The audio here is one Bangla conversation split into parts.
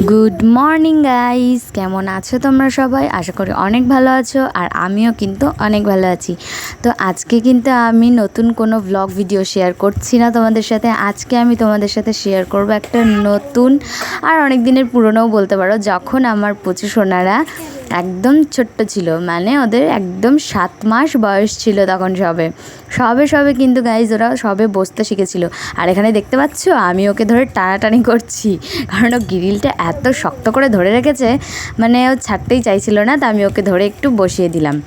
গুড মর্নিং গাইস, কেমন আছো তোমরা সবাই? আশা করি অনেক ভালো আছো, আর আমিও কিন্তু অনেক ভালো আছি। তো আজকে কিন্তু আমি নতুন কোনো ব্লগ ভিডিও শেয়ার করছি না তোমাদের সাথে। আজকে আমি তোমাদের সাথে শেয়ার করব একটা নতুন আর অনেক দিনের পুরনোও বলতে পারো, যখন আমার পুচু সোনারা একদম ছোট্ট ছিল, মানে ওদের একদম 7 মাস বয়স ছিল তখন। সবে কিন্তু গাইজ ওরা সবে বসতে শিখেছিল। আর এখানে দেখতে পাচ্ছ আমি ওকে ধরে টানাটানি করছি, কারণ ও গ্রিলটা এত শক্ত করে ধরে রেখেছে, মানে ও ছাড়তেই চাইছিল না। তো আমি ওকে ধরে একটু বসিয়ে দিলাম।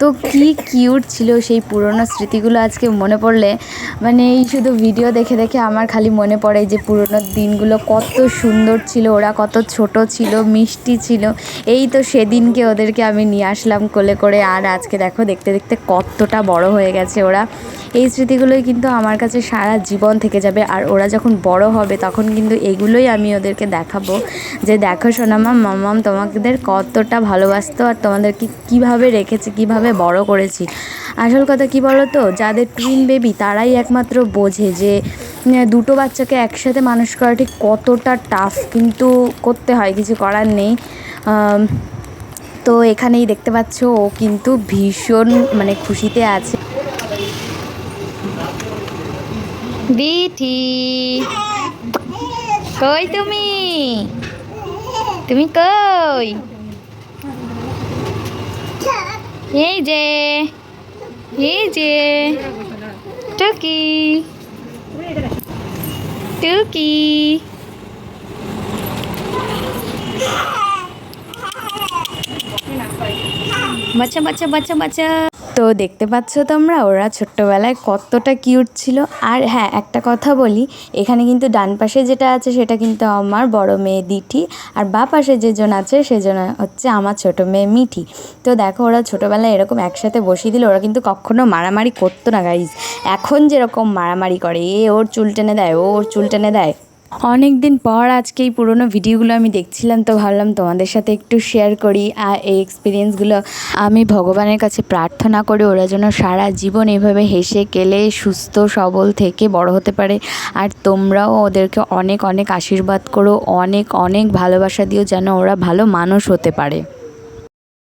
তো কি কিউট ছিল সেই পুরনো স্মৃতিগুলো আজকে মনে পড়লে, মানে এই শুধু ভিডিও দেখে দেখে আমার খালি মনে পড়ে যে পুরনো দিনগুলো কত সুন্দর ছিল, ওরা কত ছোট ছিল, মিষ্টি ছিল। এই তো সেদিনকে ওদেরকে আমি নিয়ে আসলাম কোলে করে, আর আজকে দেখো দেখতে দেখতে কতটা বড় হয়ে গেছে ওরা। এই স্মৃতিগুলোই কিন্তু আমার কাছে সারা জীবন থেকে যাবে। আর ওরা যখন বড় হবে তখন কিন্তু এগুলোই আমি ওদেরকে দেখাবো, যে দেখো সোনামা, মাম্মাম তোমাদের কতটা ভালোবাসতো, আর তোমাদেরকে কীভাবে রেখেছি, কীভাবে বড় করেছি। আসল কথা কি বলো তো, যাদের টুইন বেবি তারাই একমাত্র বোঝে যে দুটো বাচ্চাকে একসাথে মানুষ করা ঠিক কতটা টাফ, কিন্তু করতে হয়, কিছু করার নেই। তো এখানেই দেখতে পাচ্ছ ও কিন্তু ভীষণ মানে খুশিতে আছে। বিথি, কই তুমি? তুমি কই? এই যে, এই যে টুকি, টুকি। বাচ্চা বাচ্চা বাচ্চা বাচ্চা। তো দেখতে পাচ্ছ তোমরা ওরা ছোট্টবেলায় কতটা কিউট ছিল। আর হ্যাঁ, একটা কথা বলি, এখানে কিন্তু ডান পাশে যেটা আছে সেটা কিন্তু আমার বড় মেয়ে দিঠি, আর বাঁ পাশে যেজন আছে সেজন হচ্ছে আমার ছোট মেয়ে মিঠি। তো দেখো ওরা ছোটোবেলায় এরকম একসাথে বসিয়ে দিল, ওরা কিন্তু কখনো মারামারি করতো না গাইজ। এখন যেরকম মারামারি করে, ওর চুল টেনে দেয়, ওর চুল টেনে দেয়। অনেক দিন পর আজকে এই পুরোনো ভিডিওগুলো আমি দেখছিলাম, তো ভাবলাম তোমাদের সাথে একটু শেয়ার করি। আর এই এক্সপিরিয়েন্সগুলো আমি ভগবানের কাছে প্রার্থনা করি ওরা যেন সারা জীবন এভাবে হেসে খেলে সুস্থ সবল থেকে বড় হতে পারে। আর তোমরাও ওদেরকে অনেক অনেক আশীর্বাদ করো, অনেক অনেক ভালোবাসা দিও, যেন ওরা ভালো মানুষ হতে পারে।